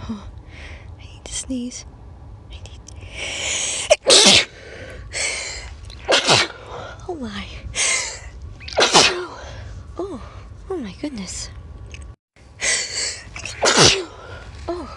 I need to sneeze. Oh my. Oh my goodness. Oh.